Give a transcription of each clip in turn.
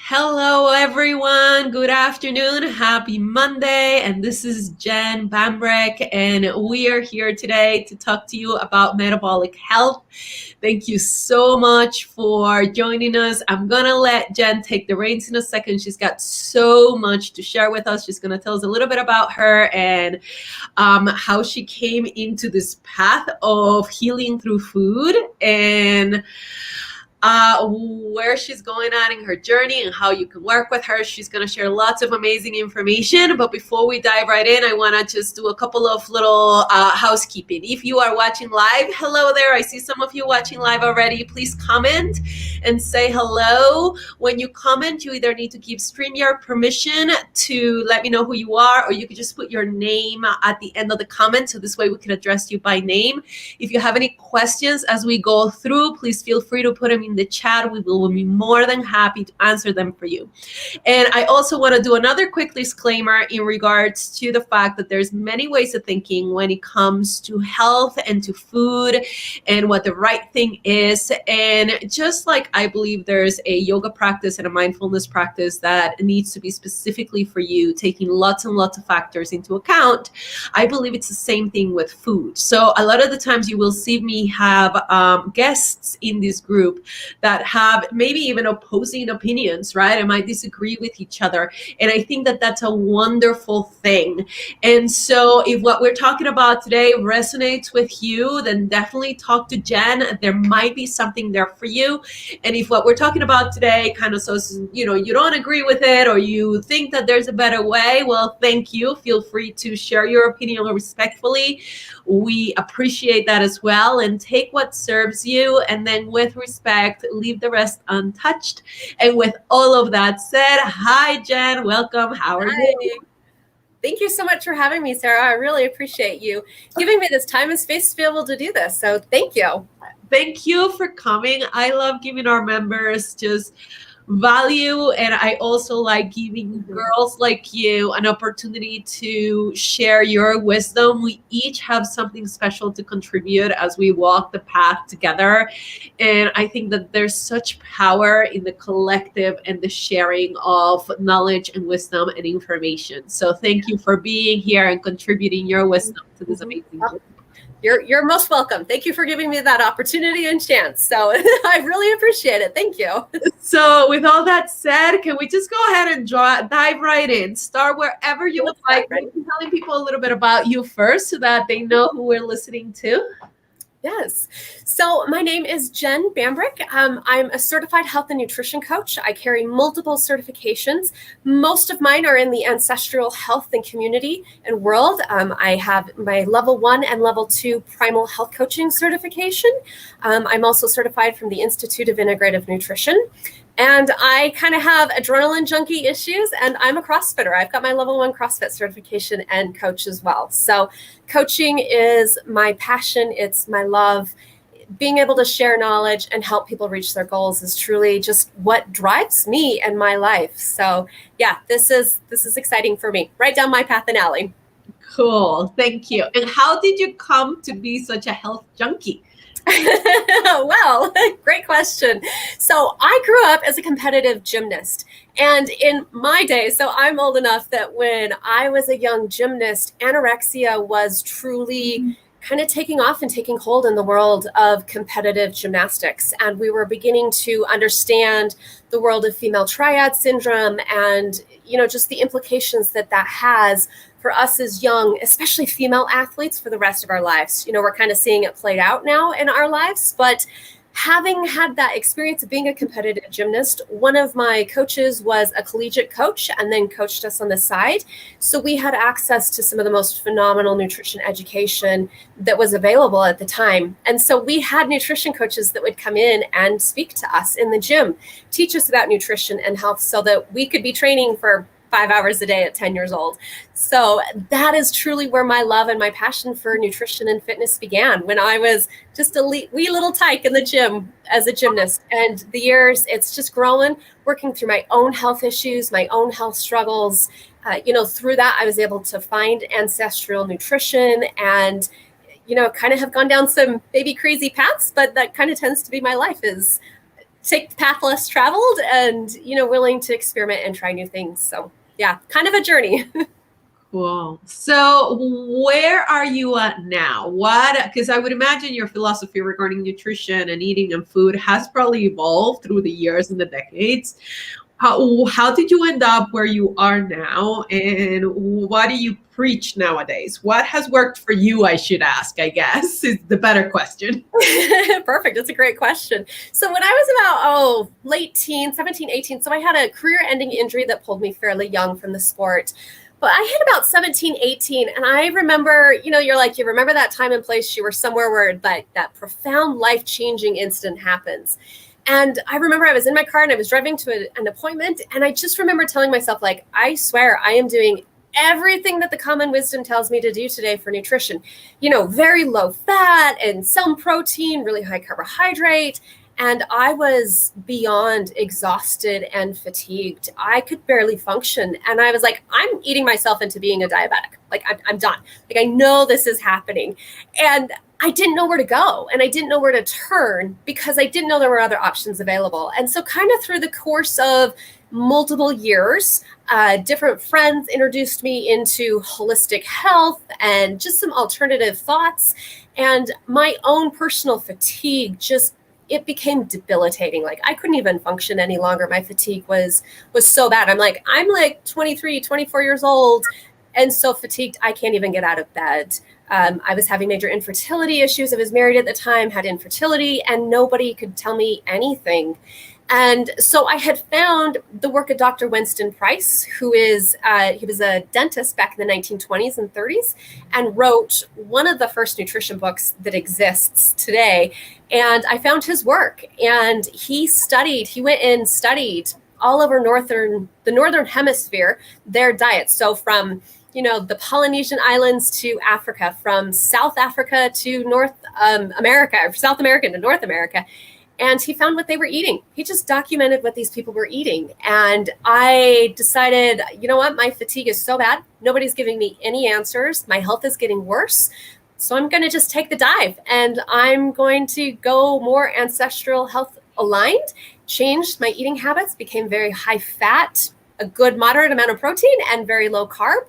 Hello, everyone. Good afternoon. Happy Monday. And this is Jen Bambrick, and we are here today to talk to you about metabolic health. Thank you so much for joining us. I'm going to let Jen take the reins in a second. She's got so much to share with us. She's going to tell us a little bit about her and how she came into this path of healing through food and where she's going on in her journey and how you can work with her. She's going to share lots of amazing information. But before we dive right in, I want to just do a couple of little housekeeping. If you are watching live, hello there. I see some of you watching live already. Please comment and say hello. When you comment, you either need to give StreamYard permission to let me know who you are, or you could just put your name at the end of the comment. So this way we can address you by name. If you have any questions as we go through, please feel free to put them in the chat. We will be more than happy to answer them for you. And I also want to do another quick disclaimer in regards to the fact that there's many ways of thinking when it comes to health and to food and what the right thing is. And just like I believe there's a yoga practice and a mindfulness practice that needs to be specifically for you, taking lots and lots of factors into account, I believe it's the same thing with food. So a lot of the times you will see me have guests in this group that have maybe even opposing opinions, right? I might disagree with each other. And I think that that's a wonderful thing. And so if what we're talking about today resonates with you, then definitely talk to Jen. There might be something there for you. And if what we're talking about today kind of you don't agree with it, or you think that there's a better way, well, thank you. Feel free to share your opinion respectfully. We appreciate that as well. And take what serves you, and then with respect, leave the rest untouched. And with all of that said, hi, Jen. Welcome. How are you? Thank you so much for having me, Sarah. I really appreciate you giving me this time and space to be able to do this. So thank you. Thank you for coming. I love giving our members just value, and I also like giving girls like you an opportunity to share your wisdom. We each have something special to contribute as we walk the path together, and I think that there's such power in the collective and the sharing of knowledge and wisdom and information. So thank you for being here and contributing your wisdom to this amazing group. You're most welcome. Thank you for giving me that opportunity and chance. So I really appreciate it. Thank you. So with all that said, can we just go ahead and dive right in? Start wherever you would like. Telling people a little bit about you first so that they know who we're listening to. Yes. So my name is Jen Bambrick. I'm a certified health and nutrition coach. I carry multiple certifications. Most of mine are in the ancestral health and community and world. I have my level 1 and level 2 primal health coaching certification. I'm also certified from the Institute of Integrative Nutrition. And I kind of have adrenaline junkie issues, and I'm a CrossFitter. I've got my level 1 CrossFit certification and coach as well. So coaching is my passion. It's my love. Being able to share knowledge and help people reach their goals is truly just what drives me and my life. So yeah, this is exciting for me. Right down my path and alley. Cool. Thank you. And how did you come to be such a health junkie? Well, great question. So I grew up as a competitive gymnast. And in my day, so I'm old enough that when I was a young gymnast, anorexia was truly kind of taking off and taking hold in the world of competitive gymnastics. And we were beginning to understand the world of female triad syndrome and, just the implications that has for us as young, especially female athletes, for the rest of our lives. We're kind of seeing it played out now in our lives, but having had that experience of being a competitive gymnast, one of my coaches was a collegiate coach and then coached us on the side. So we had access to some of the most phenomenal nutrition education that was available at the time. And so we had nutrition coaches that would come in and speak to us in the gym, teach us about nutrition and health so that we could be training for 5 hours a day at 10 years old. So that is truly where my love and my passion for nutrition and fitness began, when I was just a wee little tyke in the gym as a gymnast. And the years, it's just growing, working through my own health issues, my own health struggles. Through that, I was able to find ancestral nutrition and, kind of have gone down some maybe crazy paths, but that kind of tends to be my life, is take the path less traveled and, willing to experiment and try new things. So yeah, kind of a journey. Cool. So where are you at now? Because I would imagine your philosophy regarding nutrition and eating and food has probably evolved through the years and the decades. How did you end up where you are now? And what do you preach nowadays? What has worked for you, I should ask, I guess, is the better question. Perfect. That's a great question. So when I was about, late teens, 17, 18, so I had a career-ending injury that pulled me fairly young from the sport. But I hit about 17, 18, and I remember, you're like, you remember that time and place, you were somewhere where that profound life-changing incident happens. And I remember I was in my car and I was driving to an appointment, and I just remember telling myself, like, I swear I am doing everything that the common wisdom tells me to do today for nutrition. Very low fat and some protein, really high carbohydrate. And I was beyond exhausted and fatigued. I could barely function. And I was like, I'm eating myself into being a diabetic. Like, I'm done. Like, I know this is happening. And I didn't know where to go, and I didn't know where to turn because I didn't know there were other options available. And so kind of through the course of multiple years, different friends introduced me into holistic health and just some alternative thoughts. And my own personal fatigue it became debilitating. Like, I couldn't even function any longer. My fatigue was so bad. I'm like 23, 24 years old and so fatigued, I can't even get out of bed. I was having major infertility issues. I was married at the time, had infertility, and nobody could tell me anything. And so I had found the work of Dr. Winston Price, he was a dentist back in the 1920s and 30s, and wrote one of the first nutrition books that exists today. And I found his work, and he went and studied all over the Northern Hemisphere, their diets. So from the Polynesian islands to Africa, from South Africa to North America, or South America to North America. And he found what they were eating. He just documented what these people were eating. And I decided, you know what? My fatigue is so bad. Nobody's giving me any answers. My health is getting worse. So I'm going to just take the dive, and I'm going to go more ancestral health aligned, changed my eating habits, became very high fat, a good moderate amount of protein, and very low carb.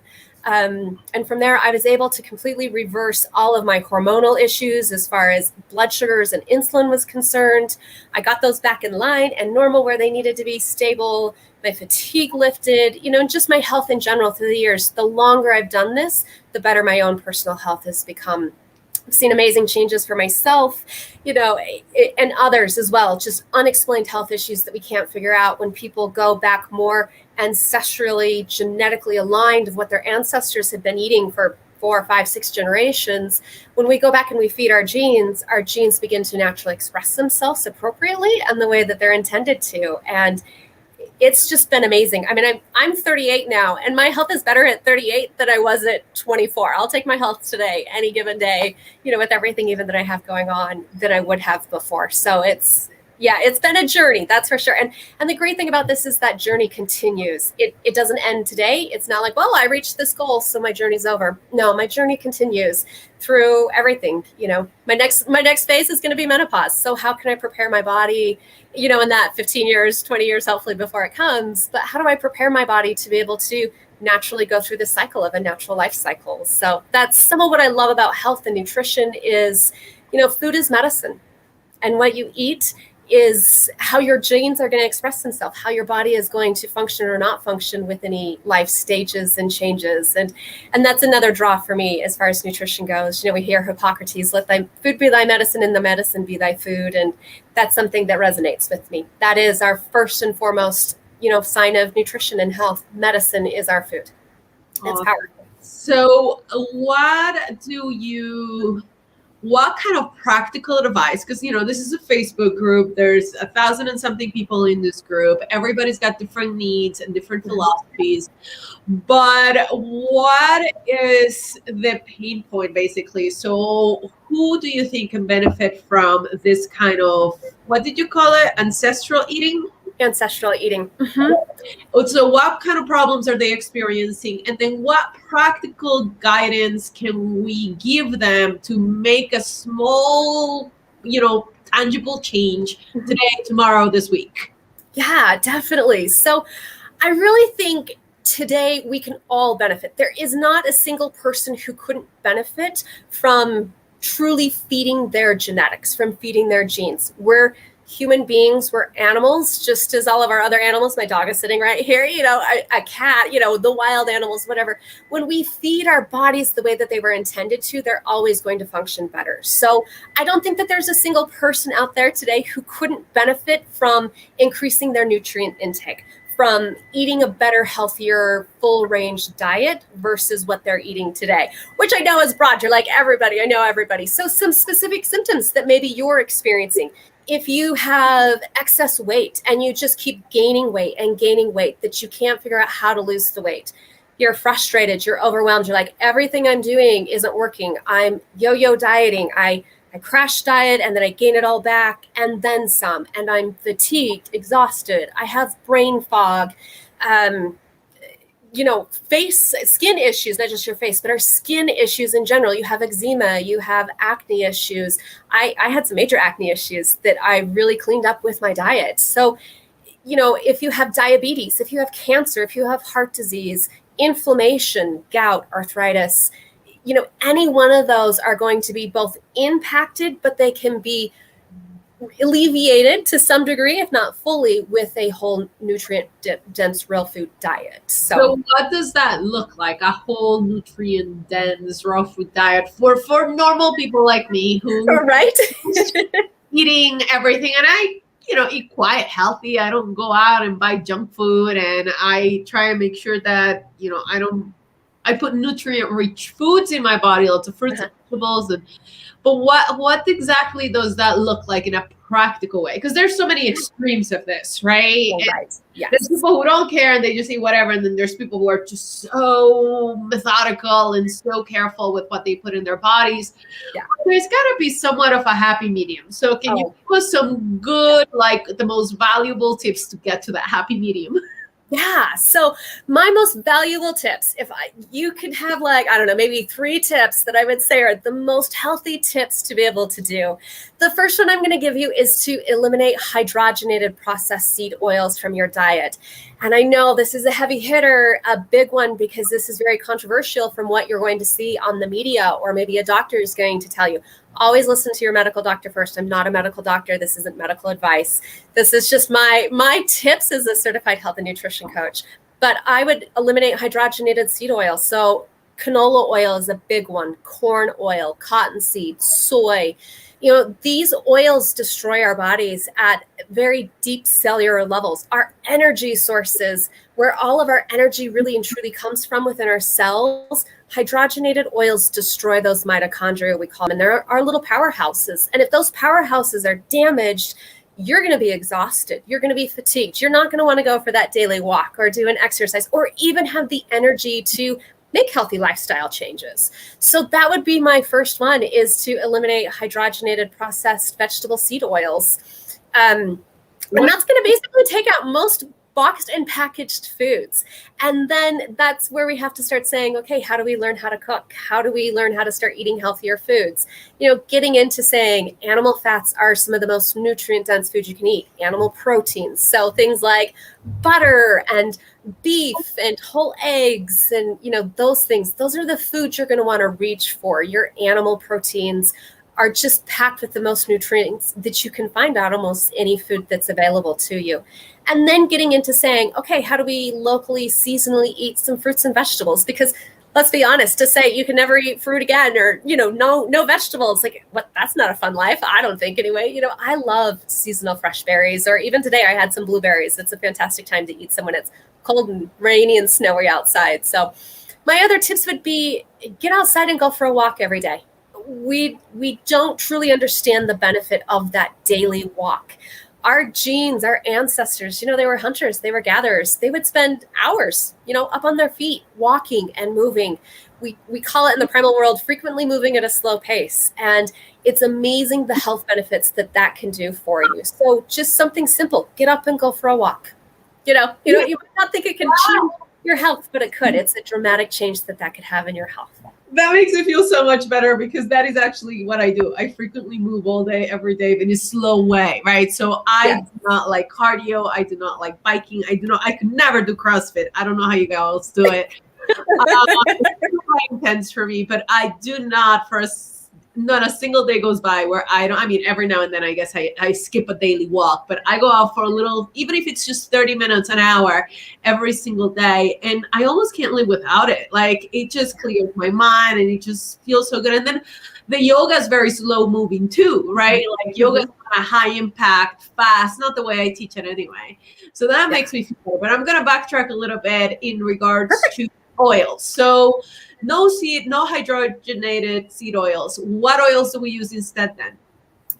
And from there, I was able to completely reverse all of my hormonal issues as far as blood sugars and insulin was concerned. I got those back in line and normal where they needed to be, stable. My fatigue lifted, and just my health in general through the years. The longer I've done this, the better my own personal health has become. I've seen amazing changes for myself, and others as well, just unexplained health issues that we can't figure out when people go back more ancestrally, genetically aligned of what their ancestors had been eating for 4, 5, 6 generations. When we go back and we feed our genes begin to naturally express themselves appropriately and the way that they're intended to. And it's just been amazing. I mean, I'm 38 now, and my health is better at 38 than I was at 24. I'll take my health today, any given day, with everything even that I have going on that I would have before. So it's been a journey, that's for sure. And the great thing about this is that journey continues. It doesn't end today. It's not like, well, I reached this goal, so my journey's over. No, my journey continues through everything. My next phase is going to be menopause. So how can I prepare my body, in that 15 years, 20 years, hopefully before it comes, but how do I prepare my body to be able to naturally go through the cycle of a natural life cycle? So that's some of what I love about health and nutrition is, food is medicine, and what you eat is how your genes are going to express themselves, how your body is going to function or not function with any life stages and changes. And that's another draw for me as far as nutrition goes. We hear Hippocrates, let thy food be thy medicine and the medicine be thy food. And that's something that resonates with me. That is our first and foremost, sign of nutrition and health. Medicine is our food. It's powerful. So what kind of practical advice, because this is a Facebook group, there's 1,000 and something people in this group, everybody's got different needs and different philosophies, but what is the pain point basically? So who do you think can benefit from this kind of, what did you call it, ancestral eating? Ancestral eating. Mm-hmm. So what kind of problems are they experiencing? And then what practical guidance can we give them to make a small, tangible change today, tomorrow, this week? Yeah, definitely. So I really think today we can all benefit. There is not a single person who couldn't benefit from truly feeding their genetics, from feeding their genes. We're human beings, we're animals, just as all of our other animals. My dog is sitting right here, a cat, the wild animals, whatever. When we feed our bodies the way that they were intended to, they're always going to function better. So I don't think that there's a single person out there today who couldn't benefit from increasing their nutrient intake, from eating a better, healthier, full range diet versus what they're eating today, which I know is broad. You're like, everybody, I know everybody. So some specific symptoms that maybe you're experiencing. If you have excess weight and you just keep gaining weight, that you can't figure out how to lose the weight, you're frustrated, you're overwhelmed, you're like, everything I'm doing isn't working. I'm yo-yo dieting. I crash diet and then I gain it all back and then some. And I'm fatigued, exhausted. I have brain fog, skin issues, not just your face, but our skin issues in general. You have eczema, you have acne issues. I had some major acne issues that I really cleaned up with my diet. So, if you have diabetes, if you have cancer, if you have heart disease, inflammation, gout, arthritis, any one of those are going to be both impacted, but they can be alleviated to some degree, if not fully, with a whole nutrient dense real food diet. So what does that look like? A whole nutrient dense raw food diet for normal people like me who right eating everything, and I eat quite healthy. I don't go out and buy junk food, and I try and make sure that I put nutrient-rich foods in my body, lots of fruits and vegetables. But what exactly does that look like in a practical way? Because there's so many extremes of this, right? Right. Yes. There's people who don't care and they just eat whatever, and then there's people who are just so methodical and so careful with what they put in their bodies. Yeah. There's got to be somewhat of a happy medium. So can you give us some good, the most valuable tips to get to that happy medium? Yeah. So my most valuable tips, if you could have maybe 3 tips that I would say are the most healthy tips to be able to do. The first one I'm going to give you is to eliminate hydrogenated processed seed oils from your diet. And I know this is a heavy hitter, a big one, because this is very controversial from what you're going to see on the media, or maybe a doctor is going to tell you. Always listen to your medical doctor first. I'm not a medical doctor. This isn't medical advice. This is just my tips as a certified health and nutrition coach. But I would eliminate hydrogenated seed oil. So canola oil is a big one. Corn oil, cottonseed, soy. These oils destroy our bodies at very deep cellular levels. Our energy sources, where all of our energy really and truly comes from within our cells, hydrogenated oils destroy those mitochondria, we call them. And they're our little powerhouses. And if those powerhouses are damaged, you're going to be exhausted. You're going to be fatigued. You're not going to want to go for that daily walk or do an exercise or even have the energy to make healthy lifestyle changes. So that would be my first one, is to eliminate hydrogenated processed vegetable seed oils. And that's going to basically take out most boxed and packaged foods. And then that's where we have to start saying, okay, how do we learn how to cook? How do we learn how to start eating healthier foods? Getting into saying animal fats are some of the most nutrient dense foods you can eat. Animal proteins. So things like butter and beef and whole eggs and, those things, those are the foods you're going to want to reach for. Your animal proteins are just packed with the most nutrients that you can find out almost any food that's available to you. And then getting into saying, okay, how do we locally, seasonally eat some fruits and vegetables? Because let's be honest, to say you can never eat fruit again, or, no vegetables, that's not a fun life. I don't think anyway. I love seasonal fresh berries, or even today I had some blueberries. It's a fantastic time to eat some when it's cold and rainy and snowy outside. So my other tips would be get outside and go for a walk every day. We don't truly understand the benefit of that daily walk. Our genes, our ancestors, they were hunters, they were gatherers. They would spend hours, up on their feet, walking and moving. We call it in the primal world, frequently moving at a slow pace. And it's amazing the health benefits that can do for you. So just something simple, get up and go for a walk. You might not think it can change your health, but it could. It's a dramatic change that could have in your health. That makes me feel so much better because that is actually what I do. I frequently move all day, every day in a slow way, right? So I do not like cardio. I do not like biking. I could never do CrossFit. I don't know how you guys do it. It's quite intense for me, but I do not not a single day goes by where every now and then I guess I skip a daily walk, but I go out for a little, even if it's just 30 minutes, an hour every single day. And I almost can't live without it. Like it just clears my mind and it just feels so good. And then the yoga is very slow moving too, right? Like yoga is kind of high impact, fast, not the way I teach it anyway. So that makes me feel better. But I'm going to backtrack a little bit in regards to oils. So no hydrogenated seed oils. What oils do we use instead then?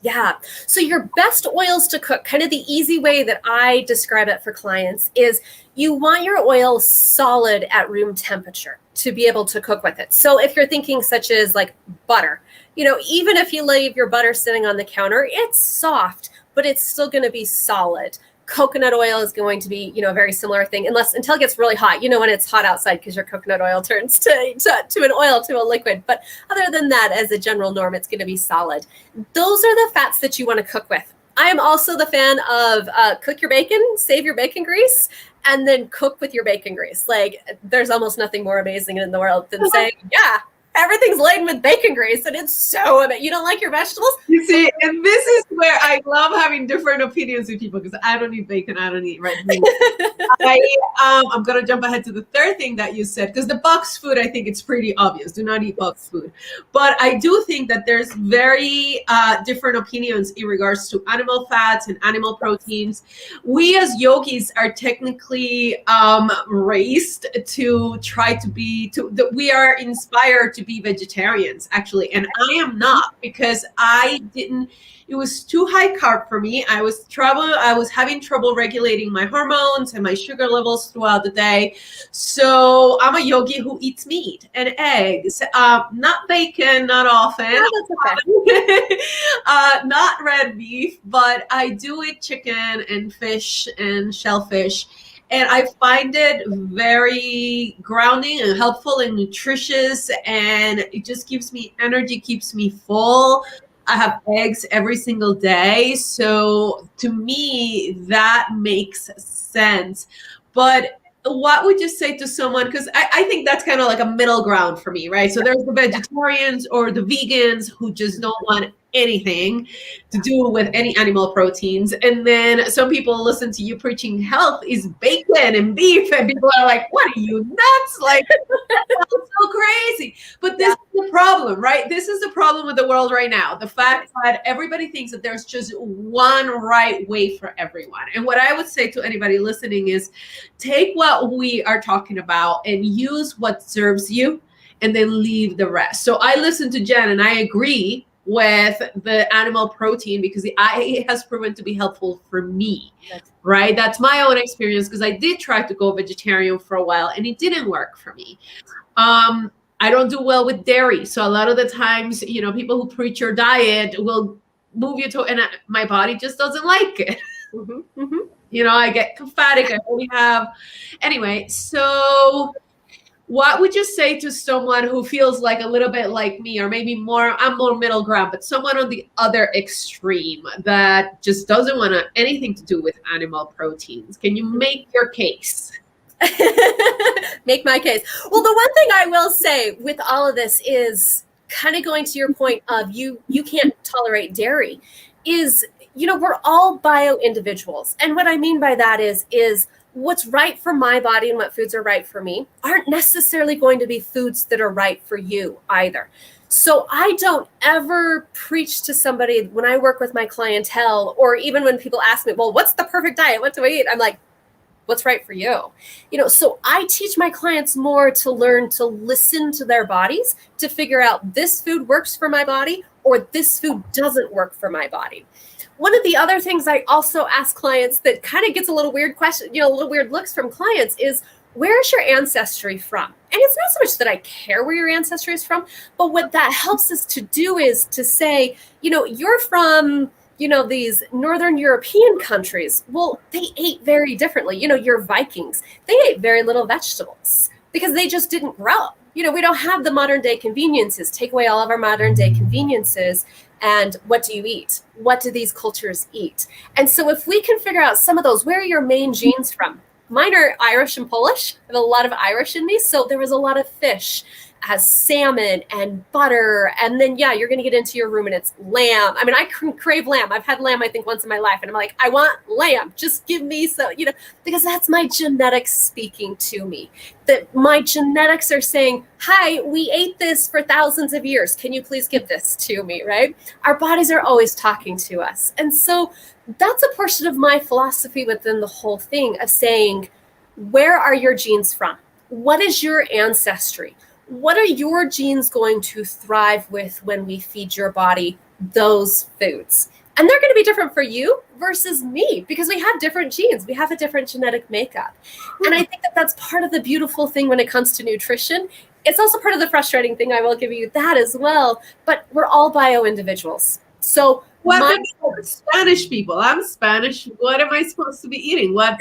Yeah. So your best oils to cook, kind of the easy way that I describe it for clients is you want your oil solid at room temperature to be able to cook with it. So if you're thinking such as like butter, even if you leave your butter sitting on the counter, it's soft, but it's still going to be solid. Coconut oil is going to be, a very similar thing, until it gets really hot, when it's hot outside because your coconut oil turns to an oil, to a liquid. But other than that, as a general norm, it's going to be solid. Those are the fats that you want to cook with. I am also the fan of cook your bacon, save your bacon grease, and then cook with your bacon grease. Like there's almost nothing more amazing in the world than saying, yeah, everything's laden with bacon grease and it's so amazing. You don't like your vegetables? You see, and this is where I love having different opinions with people because I don't eat bacon, I don't eat red meat. I'm going to jump ahead to the third thing that you said because the box food, I think it's pretty obvious. Do not eat box food. But I do think that there's very different opinions in regards to animal fats and animal proteins. We as yogis are technically raised to try to we are inspired to be vegetarians actually, and I am not because it was too high carb for me. I was having trouble regulating my hormones and my sugar levels throughout the day. So I'm a yogi who eats meat and eggs, not bacon, not often. Oh, that's okay. Not red beef, but I do eat chicken and fish and shellfish. And I find it very grounding and helpful and nutritious. And it just gives me energy, keeps me full. I have eggs every single day. So to me, that makes sense. But what would you say to someone, because I think that's kind of like a middle ground for me, right? So there's the vegetarians or the vegans who just don't want anything to do with any animal proteins. And then some people listen to you preaching health is bacon and beef, and people are like, what are you nuts? Like, that's so crazy. But this is the problem, right? This is the problem with the world right now. The fact that everybody thinks that there's just one right way for everyone. And what I would say to anybody listening is take what we are talking about and use what serves you and then leave the rest. So I listen to Jen and I agree with the animal protein because it has proven to be helpful for me, right? That's my own experience because I did try to go vegetarian for a while and it didn't work for me. I don't do well with dairy. So a lot of the times, people who preach your diet will move you to, and my body just doesn't like it. Mm-hmm, mm-hmm. I get emphatic. I only have, anyway, so what would you say to someone who feels like a little bit like me, or maybe I'm more middle ground, but someone on the other extreme that just doesn't want anything to do with animal proteins? Can you make your case? Make my case. Well, the one thing I will say with all of this is kind of going to your point of you can't tolerate dairy is, we're all bio individuals. And what I mean by that is what's right for my body and what foods are right for me aren't necessarily going to be foods that are right for you either. So I don't ever preach to somebody when I work with my clientele, or even when people ask me, well, what's the perfect diet? What do I eat? I'm like, what's right for you? So I teach my clients more to learn to listen to their bodies, to figure out this food works for my body or this food doesn't work for my body. One of the other things I also ask clients that kind of gets a little weird question, a little weird looks from clients is, where's your ancestry from? And it's not so much that I care where your ancestry is from, but what that helps us to do is to say, you're from, these Northern European countries. Well, they ate very differently. Your Vikings, they ate very little vegetables because they just didn't grow. we don't have the modern day conveniences. Take away all of our modern day conveniences. And what do you eat? What do these cultures eat? And so if we can figure out some of those, where are your main genes from? Mine are Irish and Polish. I have a lot of Irish in me. So there was a lot of fish, as salmon and butter. And then, you're going to get into your ruminants, lamb. I mean, I crave lamb. I've had lamb, I think, once in my life. And I'm like, I want lamb. Just give me some, because that's my genetics speaking to me. That my genetics are saying, hi, we ate this for thousands of years. Can you please give this to me, right? Our bodies are always talking to us. And so that's a portion of my philosophy within the whole thing of saying, where are your genes from? What is your ancestry? What are your genes going to thrive with when we feed your body those foods? And they're going to be different for you versus me because we have different genes. We have a different genetic makeup. And I think that that's part of the beautiful thing when it comes to nutrition. It's also part of the frustrating thing. I will give you that as well. But we're all bio individuals. So what about Spanish people? I'm Spanish. What am I supposed to be eating? What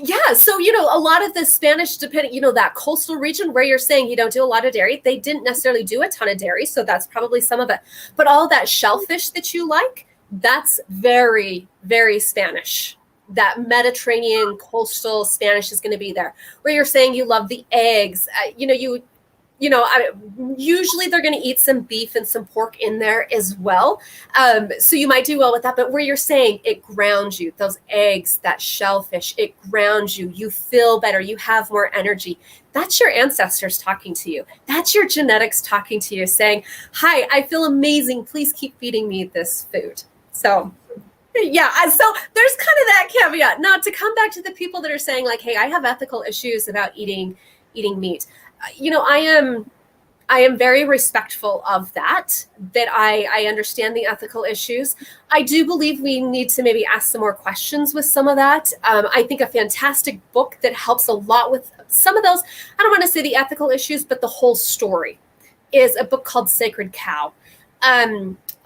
Yeah. So, a lot of the Spanish, depending, that coastal region where you're saying you don't do a lot of dairy, they didn't necessarily do a ton of dairy. So that's probably some of it. But all that shellfish that you like, that's very, very Spanish. That Mediterranean coastal Spanish is going to be there. Where you're saying you love the eggs, usually they're going to eat some beef and some pork in there as well. So you might do well with that. But where you're saying it grounds you, those eggs, that shellfish, it grounds you. You feel better. You have more energy. That's your ancestors talking to you. That's your genetics talking to you saying, hi, I feel amazing. Please keep feeding me this food. So so there's kind of that caveat. Now, to come back to the people that are saying like, hey, I have ethical issues about eating meat. I am very respectful of that I understand the ethical issues. I do believe we need to maybe ask some more questions with some of that. I think a fantastic book that helps a lot with some of those, I don't want to say the ethical issues, but the whole story, is a book called Sacred Cow.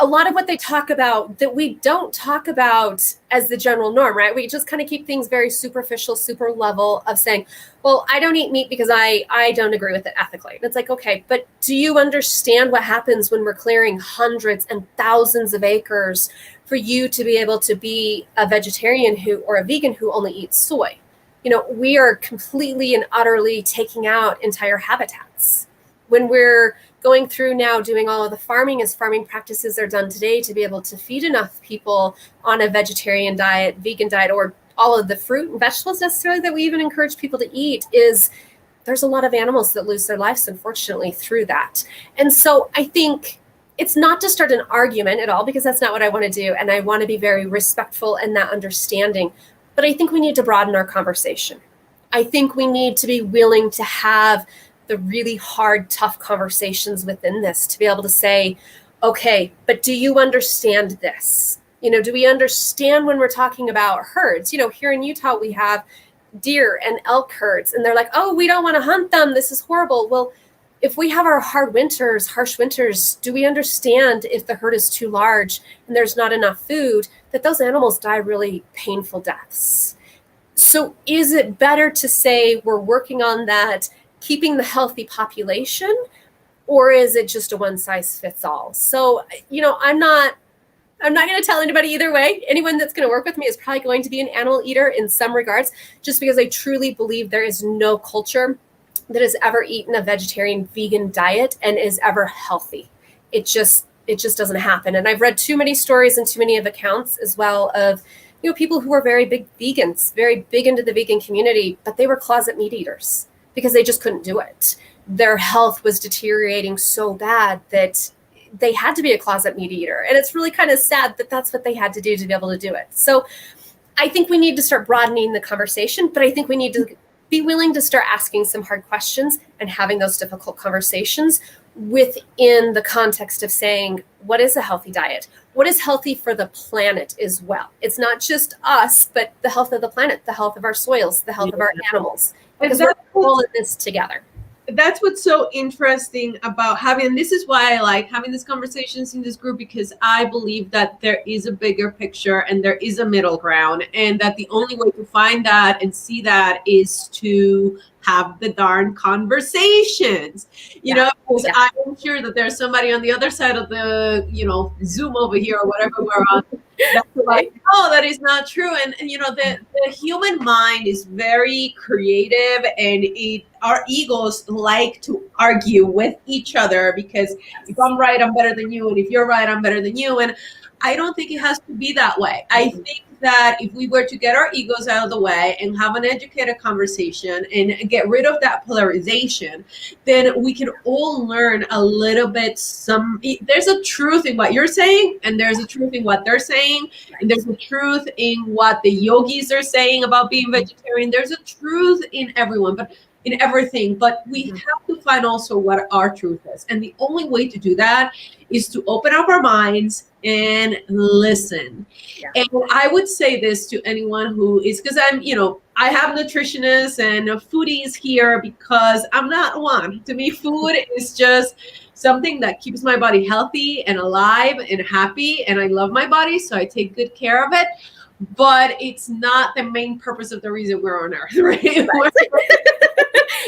A lot of what they talk about that we don't talk about as the general norm, right? We just kind of keep things very superficial, super level of saying, well, I don't eat meat because I don't agree with it ethically. And it's like, okay, but do you understand what happens when we're clearing hundreds and thousands of acres for you to be able to be a vegetarian or a vegan who only eats soy? We are completely and utterly taking out entire habitats. When we're going through now doing all of the farming as farming practices are done today to be able to feed enough people on a vegetarian diet, vegan diet, or all of the fruit and vegetables necessarily that we even encourage people to eat, is there's a lot of animals that lose their lives, unfortunately, through that. And so I think it's not to start an argument at all, because that's not what I want to do. And I want to be very respectful in that understanding. But I think we need to broaden our conversation. I think we need to be willing to have the really hard, tough conversations within this to be able to say, okay, but do you understand this? Do we understand when we're talking about herds? Here in Utah, we have deer and elk herds, and they're like, oh, we don't want to hunt them. This is horrible. Well, if we have our harsh winters, do we understand if the herd is too large and there's not enough food, that those animals die really painful deaths? So is it better to say we're working on that, keeping the healthy population, or is it just a one size fits all? So, I'm not going to tell anybody either way. Anyone that's going to work with me is probably going to be an animal eater in some regards, just because I truly believe there is no culture that has ever eaten a vegetarian vegan diet and is ever healthy. It just doesn't happen. And I've read too many stories and too many of accounts as well of, people who were very big vegans, very big into the vegan community, but they were closet meat eaters, because they just couldn't do it. Their health was deteriorating so bad that they had to be a closet meat eater. And it's really kind of sad that that's what they had to do to be able to do it. So I think we need to start broadening the conversation, but I think we need to be willing to start asking some hard questions and having those difficult conversations within the context of saying, what is a healthy diet? What is healthy for the planet as well? It's not just us, but the health of the planet, the health of our soils, the health of our animals. Because we're all in this together. that's what's so interesting about having, this is why I like having these conversations in this group, because I believe that there is a bigger picture and there is a middle ground, and that the only way to find that and see that is to have the darn conversations, you know, because I'm sure that there's somebody on the other side of the, Zoom over here or whatever we're on, that's like, oh, that is not true. And the human mind is very creative, and our egos like to argue with each other, because if I'm right, I'm better than you, and if you're right, I'm better than you. And I don't think it has to be that way. I think that if we were to get our egos out of the way and have an educated conversation and get rid of that polarization, then we can all learn a little bit. There's a truth in what you're saying, and there's a truth in what they're saying, and there's a truth in what the yogis are saying about being vegetarian. There's a truth in everyone, but in everything, but we have to find also what our truth is. And the only way to do that is to open up our minds and listen. Yeah. And I would say this to anyone who is, because I have nutritionists and foodies here, because I'm not one. To me, food is just something that keeps my body healthy and alive and happy. And I love my body, so I take good care of it. But it's not the main purpose of the reason we're on earth, right?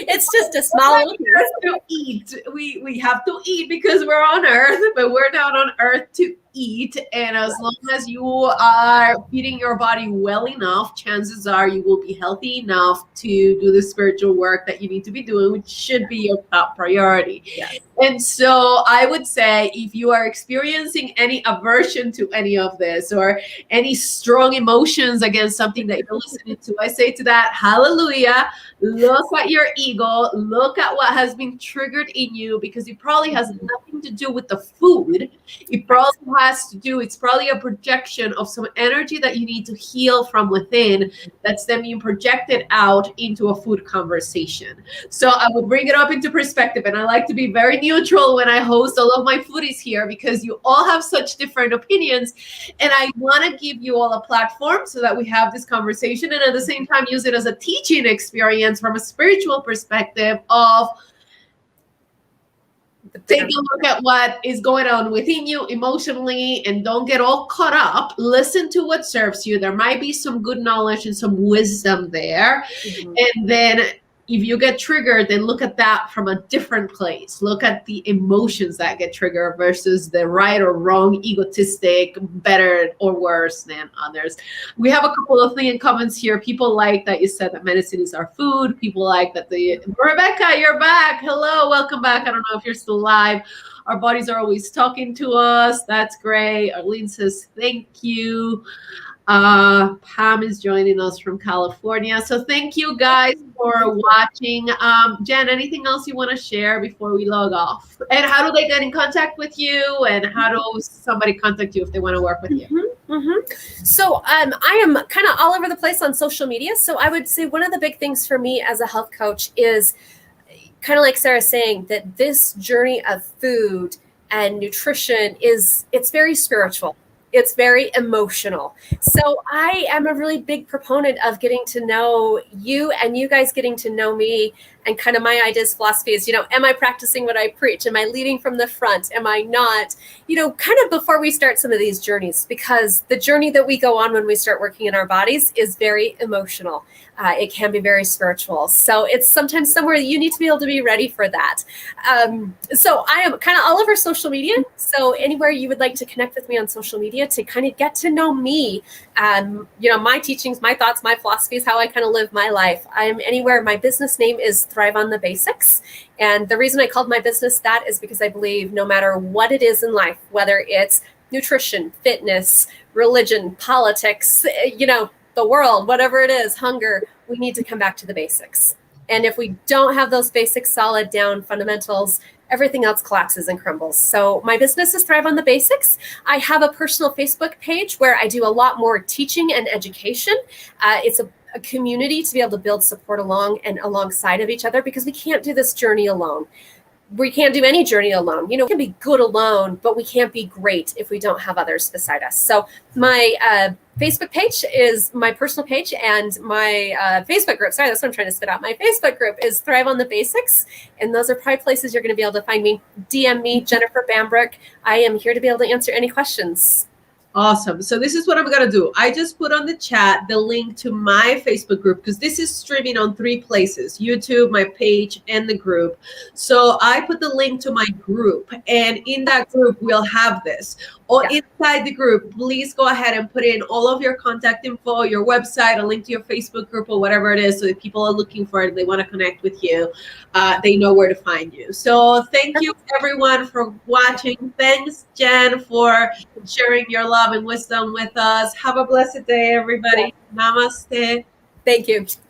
It's just a small little to eat. We have to eat because we're on earth, but we're not on earth to eat. And as long as you are feeding your body well enough, chances are you will be healthy enough to do the spiritual work that you need to be doing, which should be your top priority. Yes. And so I would say, if you are experiencing any aversion to any of this, or any strong emotions against something that you're listening to, I say to that, hallelujah, look at your ego, look at what has been triggered in you, because it probably has nothing to do with the food. It probably has to do, it's probably a projection of some energy that you need to heal from within, that's then being projected out into a food conversation. So I would bring it up into perspective, and I like to be very neutral when I host all of my foodies here, because you all have such different opinions, and I want to give you all a platform so that we have this conversation, and at the same time use it as a teaching experience from a spiritual perspective of take a look at what is going on within you emotionally, and don't get all caught up. Listen to what serves you. There might be some good knowledge and some wisdom there. Mm-hmm. And then if you get triggered, then look at that from a different place. Look at the emotions that get triggered versus the right or wrong, egotistic, better or worse than others. We have a couple of things in comments here. People like that you said that medicine is our food. People like that Rebecca, you're back. Hello, welcome back. I don't know if you're still live. Our bodies are always talking to us. That's great. Arlene says, thank you. Pam is joining us from California. So thank you guys for watching. Jen, anything else you want to share before we log off? And how do they get in contact with you? And how does somebody contact you if they want to work with you? Mm-hmm, mm-hmm. So I am kind of all over the place on social media. So I would say one of the big things for me as a health coach is kind of like Sarah's saying, that this journey of food and nutrition it's very spiritual. It's very emotional. So I am a really big proponent of getting to know you, and you guys getting to know me, and kind of my ideas, philosophies. Am I practicing what I preach? Am I leading from the front? Am I not? Kind of before we start some of these journeys, because the journey that we go on when we start working in our bodies is very emotional. It can be very spiritual. So it's sometimes somewhere that you need to be able to be ready for that. So I am kind of all over social media. So anywhere you would like to connect with me on social media to kind of get to know me, my teachings, my thoughts, my philosophies, how I kind of live my life. I'm anywhere. My business name is Thrive on the Basics. And the reason I called my business that is because I believe no matter what it is in life, whether it's nutrition, fitness, religion, politics, the world, whatever it is, hunger, we need to come back to the basics. And if we don't have those basics solid down, fundamentals, everything else collapses and crumbles. So my business is Thrive on the Basics. I have a personal Facebook page where I do a lot more teaching and education. It's a community to be able to build support alongside of each other, because we can't do this journey alone. We can't do any journey alone. We can be good alone, but we can't be great if we don't have others beside us. So my Facebook page is my personal page, and my Facebook group, sorry, that's what I'm trying to spit out. My Facebook group is Thrive on the Basics, and those are probably places you're going to be able to find me. DM me, Jennifer Bambrick. I am here to be able to answer any questions. Awesome. So this is what I'm going to do. I just put on the chat the link to my Facebook group, because this is streaming on 3 places: YouTube, my page, and the group. So I put the link to my group, and in that group, we'll have this. Or inside the group, please go ahead and put in all of your contact info, your website, a link to your Facebook group, or whatever it is. So if people are looking for it, they want to connect with you, they know where to find you. So thank you, everyone, for watching. Thanks, Jen, for sharing your love and wisdom with us. Have a blessed day, everybody. Namaste. Thank you.